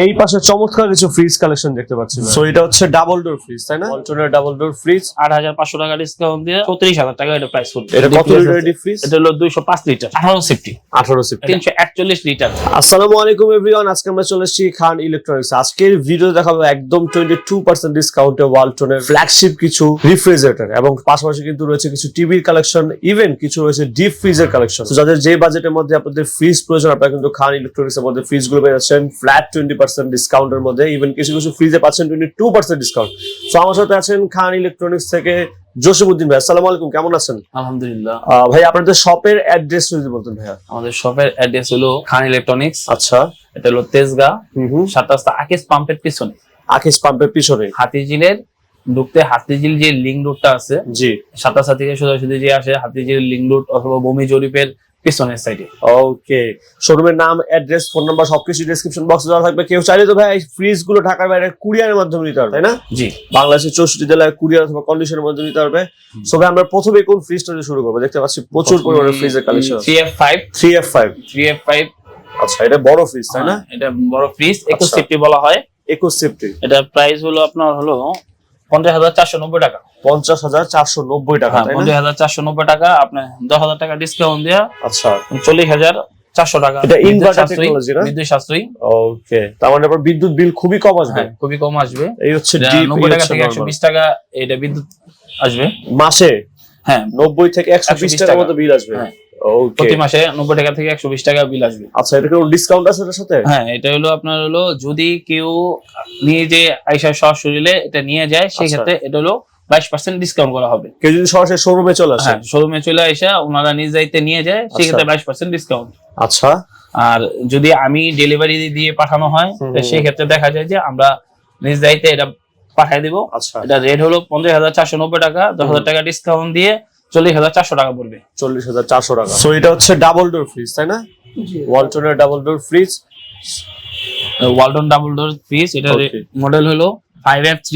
এই পাশে চমৎকার কিছু ফ্রিজ কালেকশন দেখতে পাচ্ছি। সো এটা হচ্ছে ডাবল ডোর ফ্রিজ, তাই না? ওয়ালটনের ডাবল ডোর ফ্রিজ ৮৫০০ টাকা ডিসকাউন্ট দিয়ে ৩৪,০০০ টাকা এটা প্রাইস পড়বে। এটা কত লিটার ডিপ ফ্রিজ? এটা হলো 205 লিটার 18 সেফটি 341 লিটার। আসসালামু আলাইকুম এভরিওয়ান, আজকে আমরা চলে এসেছি খান ইলেকট্রনিক্স। আজকের ভিডিও দেখাবো একদম 22% ডিসকাউন্টে ওয়ালটনের ফ্ল্যাগশিপ কিছু রেফ্রিজারেটর এবং পাশাপাশি কিন্তু রয়েছে কিছু টিভির কালেকশন, ইভেন কিছু রয়েছে ডিপ ফ্রিজের কালেকশন। যাদের যে বাজেটের মধ্যে আপনাদের ফ্রিজ প্রয়োজন, আপনারা কিন্তু খান ইলেকট্রনিক্স এর মধ্যে ফ্রিজ গুলো পেয়ে যাচ্ছেন ফ্ল্যাট 20% ডিসকাউন্টের মধ্যে। ইভেন কিছু কিছু ফ্রিজে পাচ্ছেন 22% ডিসকাউন্ট। সো আমার সাথে আছেন খান ইলেকট্রনিক্স থেকে জসিমউদ্দিন ভাই। আসসালামু আলাইকুম, কেমন আছেন? আলহামদুলিল্লাহ ভাই, আপনাদের শপের অ্যাড্রেস যদি বলতেন ভাইয়া। আমাদের শপের অ্যাড্রেস হলো খান ইলেকট্রনিক্স। আচ্ছা, এটা হলো তেজগাঁ 7 রাস্তা আকিস পাম্পের পিছনে। আকিস পাম্পের পিছনে হাতিঝিলের ঢুকতে হাতিঝিল যে লিংক রোডটা আছে, জি, 7 রাস্তা থেকে সোজাসুজি যে আসে হাতিঝিল লিংক রোড অথবা ভূমি জরিপের পিছনের সাইডে। ওকে, শোরুমের নাম, অ্যাড্রেস, ফোন নাম্বার সবকিছু ডেসক্রিপশন বক্সে দেওয়া থাকবে। কেউ চাইলে তো ভাই এই ফ্রিজ গুলো ঢাকার বাইরে কুরিয়ারের মাধ্যমে নিতে পারবে, তাই না? জি, বাংলাদেশের 64 জেলায় কুরিয়ার অথবা কন্ডিশনের মাধ্যমে নিতে পারবে। সো ভাই, আমরা প্রথমে কোন ফ্রিজটা দিয়ে শুরু করব? দেখতে পাচ্ছি প্রচুর পরিমাণে ফ্রিজের কালেকশন। 3F5 আচ্ছা, এটা বড় ফ্রিজ, তাই না? এটা বড় ফ্রিজ, 21 সেফটি বলা হয়। 21 সেফটি। এটা প্রাইস হলো আপনার হলো 50,490 টাকা। 50,490 টাকা, তাই না? 50,490 টাকা। আপনি 10,000 টাকা ডিসকাউন্ট দেয়া আচ্ছা 40,400 টাকা। এটা ইনভার্টার টেকনোলজি না? বিদ্যুৎ সাশ্রয়ী। ওকে, তার মানে আপনার বিদ্যুৎ বিল খুবই কম আসবে। হ্যাঁ, খুবই কম আসবে। এই হচ্ছে ডিপ, 90 টাকা থেকে 120 টাকা এটা বিদ্যুৎ আসবে মাসে। হ্যাঁ, 90 থেকে 120 টাকার মতো বিল আসবে। হ্যাঁ, ওকে, প্রতি মাসে 90 টাকা থেকে 120 টাকা বিল আসবে। আচ্ছা, এটা কোনো ডিসকাউন্ট আছে এর সাথে? হ্যাঁ, এটা হলো আপনার হলো যদি কেউ নিজে আইসা সরাসরি এটা নিয়ে যায়, সেই ক্ষেত্রে এটা হলো 22% ডিসকাউন্ট করা হবে। কেউ যদি সরাসরি শোরুমে চলে আসে? হ্যাঁ, শোরুমে চলে আইসা ওনারা নিজ দায়িত্বে নিয়ে যায়, সেই ক্ষেত্রে 22% ডিসকাউন্ট। আচ্ছা, আর যদি আমি ডেলিভারি দিয়ে পাঠানো হয়, সেই ক্ষেত্রে দেখা যায় যে আমরা নিজ দায়িত্বে এটা পাঠিয়ে দিব। আচ্ছা, এটা রেট হলো 50,490 টাকা, 10,000 টাকা ডিসকাউন্ট দিয়ে 40,400 টাকা পড়বে। 40,400 টাকা। সো এটা হচ্ছে ডাবল ডোর ফ্রিজ, তাই না? ওয়ালটনের double door fridge, Walton double door fridge. এটা মডেল হলো 5F3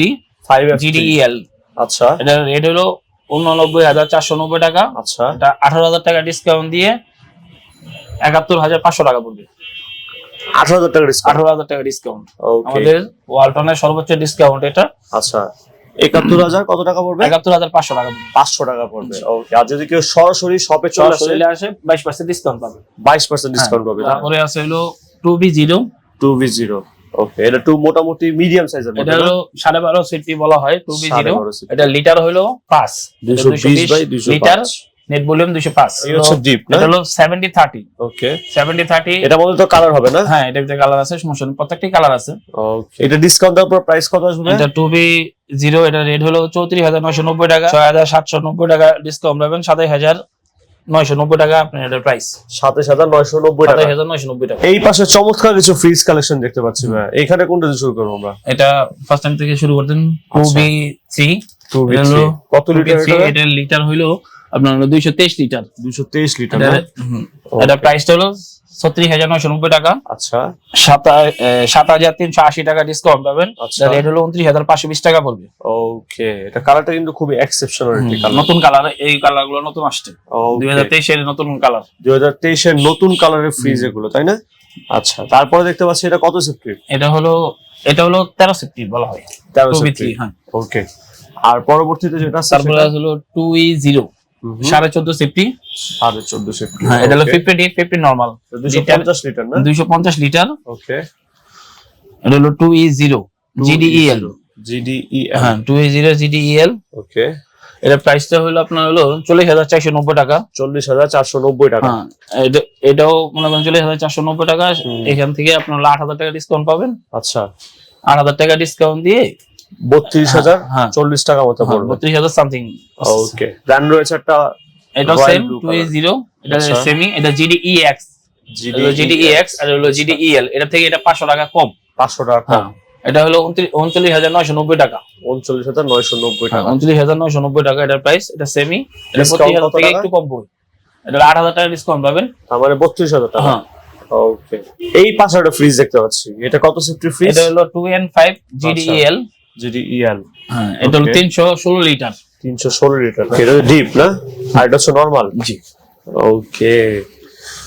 GDEL। আচ্ছা, এটা রেট হলো 89,490 টাকা। আচ্ছা, এটা 18,000 টাকা ডিসকাউন্ট দিয়ে 71,500 টাকা পড়বে। 18,000 টাকা ডিসকাউন্ট। 18,000 টাকা ডিসকাউন্ট ওকে, আমাদের ওয়ালটনের সর্বোচ্চ ডিসকাউন্ট এটা। আচ্ছা, 71,000 কত টাকা পড়বে? 71,500 টাকা পড়বে। 500 টাকা পড়বে। ওকে, আর যদি কেউ সরাসরি শপে চলে আসে 22% ডিসকাউন্ট পাবে। 22% ডিসকাউন্ট পাবে। তারপরে আছে হলো 2V0। ওকে, এটা মোটামুটি মিডিয়াম সাইজের মধ্যে। এটা হলো 12.5 সিটি বলা হয় 2V0। এটা লিটার হলো 5, 220/205 লিটার, নেট ভলিউম 205। এই হচ্ছে ডিপ না? এটা হলো 70/30। ওকে, 70/30। এটা মধ্যে তো কালার হবে না? হ্যাঁ, এটার ভিতরে কালার আছে, সমস্যা নেই, প্রত্যেকটি কালার আছে। ওকে, এটা ডিসকাউন্ট দেওয়ার পর প্রাইস কত আসবে? এটা 2V0, এটা রেট হলো 34,990 টাকা। 6,790 টাকা ডিসকাউন্ট পাবেন। 27,990 টাকা আপনার এটার প্রাইস। 27,990 টাকা। 27,990 টাকা। এই পাশে চমৎকার কিছু ফ্রিজ কালেকশন দেখতে পাচ্ছি ভাই। এখানে কোনটা দিয়ে শুরু করব আমরা? এটা ফার্স্ট টাইম থেকে শুরু করতেন। 2V3 কত লিটার এটা? এটা লিটার হইলো আপনার 223 লিটার। 223 লিটার। এটা প্রাইসটা হলো 36,990 টাকা। আচ্ছা, 7,380 টাকা ডিসকাউন্ট পাবেন। আচ্ছা, রেট হলো 29,520 টাকা পড়বে। ওকে, এটা কালারটা কিন্তু খুবই এক্সেপশনাল একটি কালার। নতুন কালার, এই কালার গুলো নতুন আসছে 2023 এর নতুন কালার। 2023 এর নতুন কালারের ফ্রিজ এগুলো, তাই না? আচ্ছা, তারপরে দেখতে পাচ্ছি এটা কত সেফটি? এটা হলো 13 সেফটি বলা হয়। 13 সেফটি। 2V3, হ্যাঁ। ওকে, আর পরবর্তীতে যেটা আছে তারপরে হলো 2E0 14.5 সেফটি। 14.5 সেফটি। হ্যাঁ, এটা হলো 50 নরমাল 250 লিটার না? 250 লিটার। ওকে, এটা হলো 2E0 GDEL। হ্যাঁ, 2E0 GDEL। ওকে, এটা প্রাইসটা হলো আপনার হলো 40,490 টাকা। 40,490 টাকা। হ্যাঁ, এটাও মনে করেন 40,490 টাকা। এখান থেকে আপনার 8,000 টাকা ডিসকাউন্ট পাবেন। আচ্ছা, 8,000 টাকা ডিসকাউন্ট দিয়ে 32,040 টাকা মতো পড়বে। 32,000 সামথিং। ওকে, ব্র্যান্ড রয়েছে একটা, এটা সেম 2E0, এটা সেমি, এটা GDEX আর হলো GDEL। এটা থেকে এটা 500 টাকা কম। 500 টাকা কম। এটা হলো 39,990 টাকা। 39,990 টাকা। 39,990 টাকা এটার প্রাইস। এটা সেমি, এটা 25,000 থেকে একটু কম পড়বে। এটা 8,000 টাকা ডিসকাউন্ট পাবেন। তার মানে 32,000 টাকা। হ্যাঁ, ওকে, এই পাশে একটা ফ্রিজ দেখতে পাচ্ছি। এটা কত সেফটি ফ্রিজ? এটা হলো 2N5 GDEL। হ্যাঁ, এটা হলো 316 লিটার। 316 লিটার। এটা ডিপ না? আর এটা হচ্ছে নরমাল। জি। ওকে,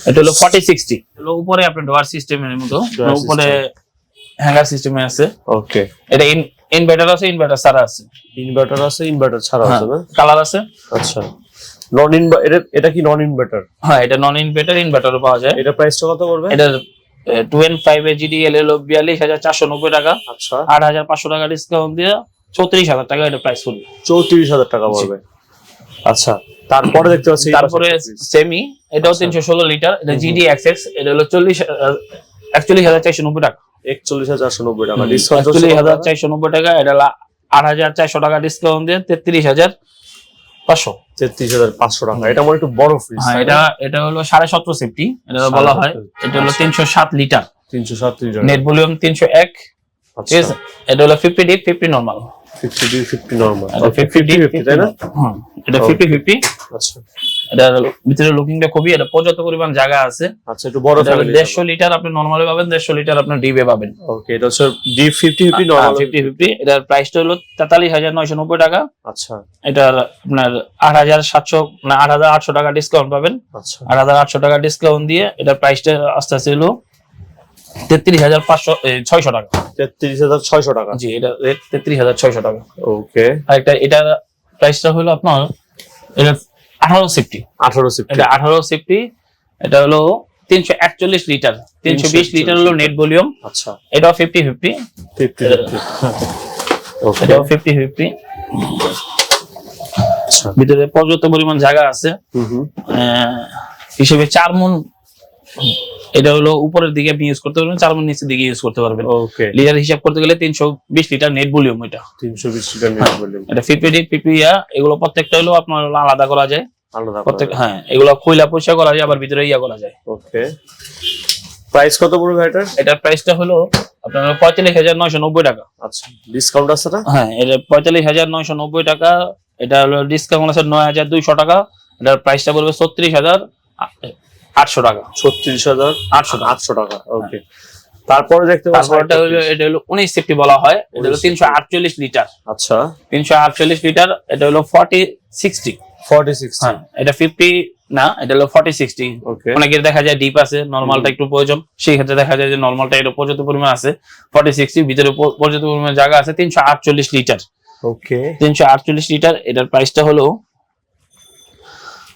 এটা হলো 4060। হলো উপরে আপনার ডোয়ার সিস্টেমের মতো, উপরে হ্যাঙ্গার সিস্টেমে আছে। ওকে, এটা ইনভার্টার আছে, ইনভার্টার ছাড়া আছে। ইনভার্টার আছে, ইনভার্টার ছাড়া আছে না? কালার আছে। আচ্ছা, নন ইনভার্টার, এটা কি নন ইনভার্টার? হ্যাঁ, এটা নন ইনভার্টার, ইনভার্টারও পাওয়া যায়। এটা প্রাইসটা কত পড়বে? এটা 2.5 জিডিএল হলো 42,490 টাকা। আচ্ছা, 8,500 টাকা ডিসকাউন্ট দিয়ে 34,000 টাকা এটা প্রাইস পড়বে। 34,000 টাকা পড়বে। আচ্ছা, তারপরে দেখতে পাচ্ছি তারপরে সেমি, এটাও 316 লিটার, এটা জিডি এক্সএক্স, এটা হলো 41,490 টাকা। 41,490 টাকা ডিসকাউন্ট। 41,490 টাকা, এটা 8,400 টাকা ডিসকাউন্ট দিয়ে 33,500। 33,500 টাকা। এটা মনে একটু বড় ফ্রিজ। হ্যাঁ, এটা হলো 17.5 সেফটি, এটা বলা হয়। এটা হলো 307 লিটার, 307 লিটার, নেট ভলিউম 301। ঠিক আছে, এটা হলো 50 ডিপ 50 নরমাল। 50 নরমাল, 50 ডিপ 50 তাই না? হ্যাঁ, এটা 50। আচ্ছা, এটা ভিতরে লুকিংটা খুবই, এটা পর্যাপ্ত পরিমাণ জায়গা আছে। আচ্ছা, একটু বড় ফ্যামিলি। 150 লিটার আপনি নরমালে পাবেন, 150 লিটার আপনি ডিপে পাবেন। ওকে, এটা হচ্ছে ডিপ 50 নরমাল 50। এটার প্রাইসটা হলো 43,990 টাকা। আচ্ছা, এটার আপনার 8,700 না 8,800 টাকা ডিসকাউন্ট পাবেন। আচ্ছা, 8,800 টাকা ডিসকাউন্ট দিয়ে এটার প্রাইসটা আস্তে আস্তে হলো 33,600 টাকা। 33,600 টাকা। জি, এটা রেট 33,600 টাকা। ওকে, আর এটার প্রাইসটা হলো আপনার, এটা 18 সেফটি। 18 সেফটি। এটা 18 সেফটি, এটা হলো 341 লিটার, 320 লিটার হলো নেট ভলিউম। আচ্ছা, এটাও 50। 50। ওকে, এটাও 50। আচ্ছা, ভিতরে পর্যাপ্ত পরিমাণ জায়গা আছে। হিসেবে 4 মণ, এটা হলো উপরের দিকে আপনি ইউজ করতে পারবেন, 4 মণ নিচের দিকে ইউজ করতে পারবেন। ওকে, লিটার হিসাব করতে গেলে 320 লিটার নেট ভলিউম। এটা 320 লিটার নেট ভলিউম। এটা 50 এগুলো প্রত্যেকটা হলো আপনার আলাদা করা যায়। আলাদা প্রত্যেক, হ্যাঁ, এগুলো খুইলা পয়সা করা যায়, আবার ভিতরে ইয়া করা যায়। ওকে, প্রাইস কত পড়বে এটার? এটার প্রাইসটা হলো আপনার 45,990 টাকা। আচ্ছা, ডিসকাউন্ট আছে না? হ্যাঁ, এটা 45,990 টাকা। এটা হলো ডিসকাউন্ট আছে 9,200 টাকা। এটার প্রাইসটা পড়বে 36,800 টাকা। 36,800 টাকা। ওকে, তারপরে দেখতে পাচ্ছি এটা হলো 19 সেফটি বলা হয়। এটা হলো 348 লিটার। আচ্ছা, 348 লিটার, এটা হলো 40-60। 40-60। হ্যাঁ, এটা 50 না, এটা হলো 40-60। ওকে, অনেকের দেখা যায় ডিপ আছে, নরমালটা একটু প্রয়োজন, সেই ক্ষেত্রে দেখা যায় যে নরমালটা একটু পর্যাপ্ত পরিমাণ আছে। 40-60 ভিতরে পর্যাপ্ত পরিমাণ জায়গা আছে। 348 লিটার। ওকে, 348 লিটার, এটার প্রাইসটা হলো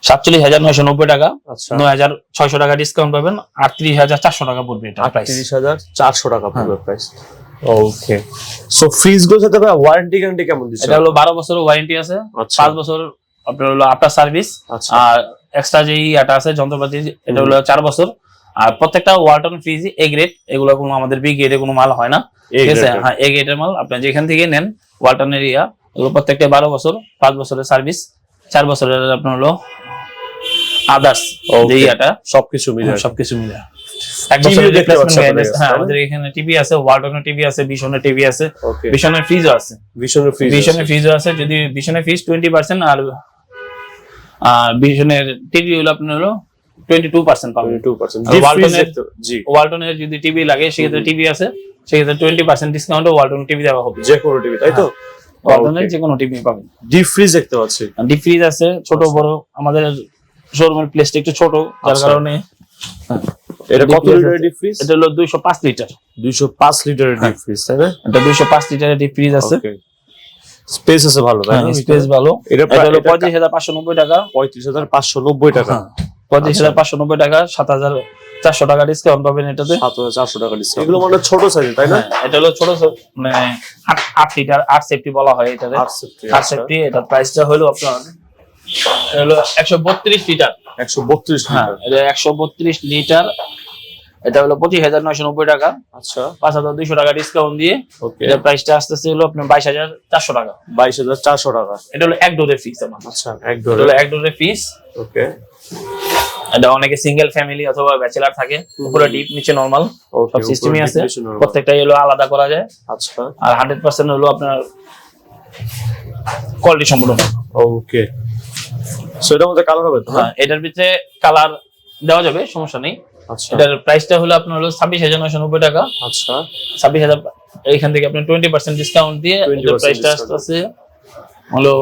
47,990 টাকা। আচ্ছা, 9,600 টাকা ডিসকাউন্ট পাবেন, 38,400 টাকা পড়বে এটা প্রাইস। 38,400 টাকা পড়বে প্রাইস। ওকে, সো ফ্রিজ গুলোর সাথে ওয়ারেন্টি গ্যারান্টি কেমন দিচ্ছে? এটা হলো 12 বছরের ওয়ারেন্টি আছে, 5 বছর আপনার হলো আফটার সার্ভিস। আর এক্সট্রা যে এটা আছে যন্ত্রপাতি, এটা হলো 4 বছর। আর প্রত্যেকটা ওয়ালটন ফ্রিজ এ গ্রেড, এগুলো কোনো আমাদের বি গ্রেডে কোনো মাল হয় না। ঠিক আছে, হ্যাঁ, এ গ্রেডের মাল আপনি যেখান থেকে নেন ওয়ালটনের এগুলো প্রত্যেকটা 12 বছর, 5 বছরের সার্ভিস, 4 বছরের আপনার হলো আদার্স যে সবকিছু মিলে হ্যাঁ, আমাদের এখানে টিভি আছে, ওয়ালটনের টিভি আছে, বিশনের টিভি আছে, বিশনের ফ্রিজও আছে। বিশনের ফ্রিজও আছে। যদি বিশনের ফ্রিজ 20% আর বিশনের টিভি হলো আপনার হলো 22% পাবেন। ওয়ালটনের যদি টিভি লাগে সেক্ষেত্রে টিভি আছে, সেক্ষেত্রে 20% ডিসকাউন্টে ওয়ালটন টিভি দেওয়া হবে। যে কোনো টিভি, তাই তো? ওয়ালটনের যে কোনো টিভি পাবেন। ডিপ ফ্রিজ দেখতে পাচ্ছি। ডিপ ফ্রিজ আছে, ছোট বড়। আমাদের শোরুমের প্লেসটা একটু ছোট, যার কারণে। এটা কত লিটারের ডিপ ফ্রিজ? এটা হলো 205 লিটার। 205 লিটারের ডিপ ফ্রিজ, তাই না? এটা 205 লিটারের ডিপ ফ্রিজ আছে। স্পেস আছে ভালো, তাই না? স্পেস ভালো। এটা হলো 35,590 টাকা। 35,590 টাকা। 35,590 টাকা, 7,400 টাকা ডিসকাউন্ট পাবেন এটাতে। 7,400 টাকা ডিসকাউন্ট। এগুলো মানে ছোট সাইজ, তাই না? এটা হলো ছোট, মানে 8 লিটার, 8 সেফটি বলা হয় এটাতে। 8 সেফটি। এটার প্রাইসটা হলো আপনার হলো 132 লিটার। 132 লিটার। এটা 132 লিটার। এটা হলো 25,990 টাকা। আচ্ছা, 5,200 টাকা ডিসকাউন্ট দিয়ে এটার প্রাইসটা আসতেছে হলো আপনার 22,400 টাকা। 22,400 টাকা। এটা হলো এক ডোরের ফিস আমার। আচ্ছা, এক ডোরের ফিস। ওকে, এটা অনেকে সিঙ্গেল ফ্যামিলি অথবা ব্যাচেলার থাকে, উপরে ডিপ নিচে নরমাল সব সিস্টেমই আছে। প্রত্যেকটাই হলো আলাদা করা যায়। আচ্ছা, আর 100% হলো আপনার কোয়ালিটি সম্পূর্ণ। ওকে, সো এটার মধ্যে কালার হবে তো? হ্যাঁ, এটার ভিতরে কালার দেওয়া যাবে, সমস্যা নেই। আচ্ছা, এটার প্রাইসটা হলো আপনার হলো 26,990 টাকা। আচ্ছা, 26,000। এইখান থেকে আপনি 20% ডিসকাউন্ট দিয়ে এটার প্রাইসটা আসছে হলো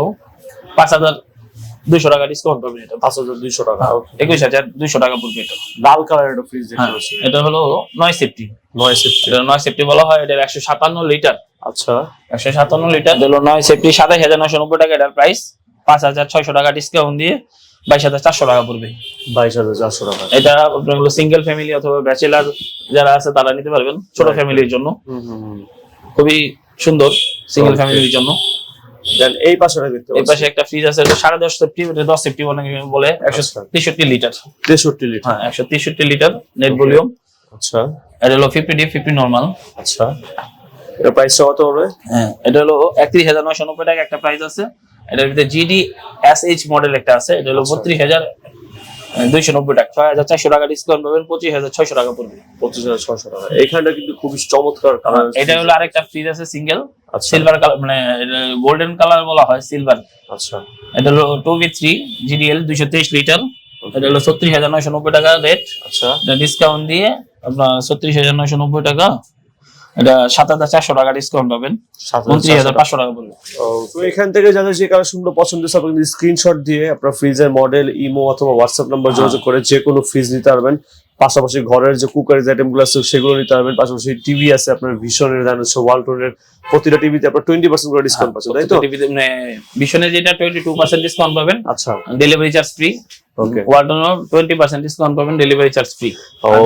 200 টাকা ডিসকাউন্ট পাবেন। এটা 5200 টাকা, 21200 টাকা পড়বে। এটা লাল কালারের একটা ফ্রিজ দেখতে পাচ্ছি। এটা হলো 9 সেফটি। 9 সেফটি, এটা 9 সেফটি বলা হয়। এটা 157 লিটার। আচ্ছা, 157 লিটার। এটা হলো 9 সেফটি, 27990 টাকা এটার প্রাইস। 5600 টাকা ডিসকাউন্ট দিয়ে 22400 টাকা পড়বে। 22400 টাকা। এটা আপনার হলো সিঙ্গেল ফ্যামিলি অথবা ব্যাচেলার যারা আছে তারা নিতে পারবেন, ছোট ফ্যামিলির জন্য। খুবই সুন্দর সিঙ্গেল ফ্যামিলির জন্য। দেন এই পাশে দেখতে পাচ্ছি, এই পাশে একটা ফ্রিজ আছে, এটা 10.5 সেফটি, এটা 10 সেফটি বলে 163 লিটার। 63 লিটার, হ্যাঁ 163 লিটার নেট ভলিউম। আচ্ছা, এটা হলো 50 ডিপ 50 নরমাল। আচ্ছা, এর প্রাইস কত হবে? হ্যাঁ এটা হলো 31990 টাকা একটা প্রাইস আছে। এটার ভিতরে জিডি এসএইচ মডেল একটা আছে, এটা হলো 32290 টাকা। 6400 টাকা ডিসকাউন্ট পাবেন, 25600 টাকা পড়বে। 25600 টাকা। এইখানটা কিন্তু খুবই চমৎকার কালার। এটা হলো আরেকটা ফ্রিজ আছে সিঙ্গেল, সিলভার কালার, মানে গোল্ডেন কালার বলা হয়, সিলভার। আচ্ছা, এটা হলো 2v3 জিডিএল 223 লিটার। এটা হলো 36990 টাকা রেট। আচ্ছা, এটা ডিসকাউন্ট দিয়ে আপনার 36990 টাকা। এটা 7400 টাকা ডিসকাউন্ট পাবেন, 29500 টাকা পড়বে। তো এখান থেকে যাদের যে কালেকশনগুলো পছন্দ হচ্ছে আপনি স্ক্রিনশট দিয়ে আপনার ফ্রিজের মডেল, ইমো অথবা হোয়াটসঅ্যাপ নাম্বার যোগাযোগ করে যে কোনো ফ্রিজ নিতে পারবেন। পাশাপাশি ঘরের যে কুকারের আইটেমগুলো আছে সেগুলো নিতে পারবেন। পাশাপাশি টিভি আছে আপনার ভিশনের, ওয়ালটনের, প্রতিটা টিভিতে আপনার 20% করে ডিসকাউন্ট পাচ্ছেন, তাই তো? টিভিতে মানে ভিশনের যেটা 22% ডিসকাউন্ট পাবেন। আচ্ছা, ডেলিভারি চার্জ ফ্রি। ওকে, ওয়ালটনও 20% ডিসকাউন্ট পাবেন, ডেলিভারি চার্জ ফ্রি।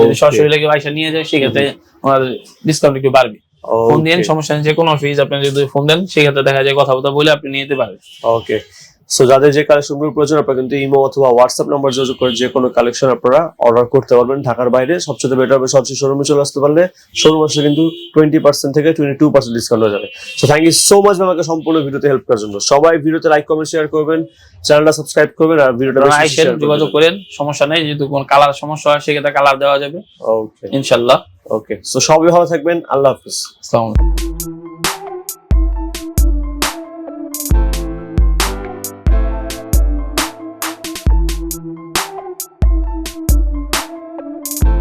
যদি সরাসরি লেগে পয়সা নিয়ে যায় সেক্ষেত্রে ওনার ডিসকাউন্ট একটু বাড়বে। ফোন দেন, সমস্যা নেই, যে কোনো ফ্রিজ আপনি যদি ফোন দেন সেক্ষেত্রে দেখা যায় কথা বলে আপনি নিয়ে যেতে পারবেন। ওকে, সো যাদের যে কালেকশনগুলো প্রয়োজন আপনারা কিন্তু ইমো অথবা হোয়াটসঅ্যাপ নাম্বার যোগাযোগ করে যে কোনো কালেকশন আপনারা অর্ডার করতে পারবেন। ঢাকার বাইরে সবচেয়ে বেটার হবে সরাসরি শোরুমে চলে আসতে পারলে শোরুম আসলে কিন্তু 20% থেকে 22% ডিসকাউন্ট হয়ে যাবে। So thank you so much আমাকে সম্পূর্ণ ভিডিওতে হেল্প করার জন্য। সবাই ভিডিওতে লাইক, কমেন্ট, শেয়ার করবেন, চ্যানেলটা সাবস্ক্রাইব করবেন আর ভিডিওটা যোগাযোগ করেন, সমস্যা নেই। যদি কোনো কালার সমস্যা হয় সেক্ষেত্রে কালার দেওয়া যাবে। ওকে, ইনশাআল্লাহ। ওকে, সো সবাই ভালো থাকবেন। আল্লাহ হাফেজ। আসসালামু আলাইকুম।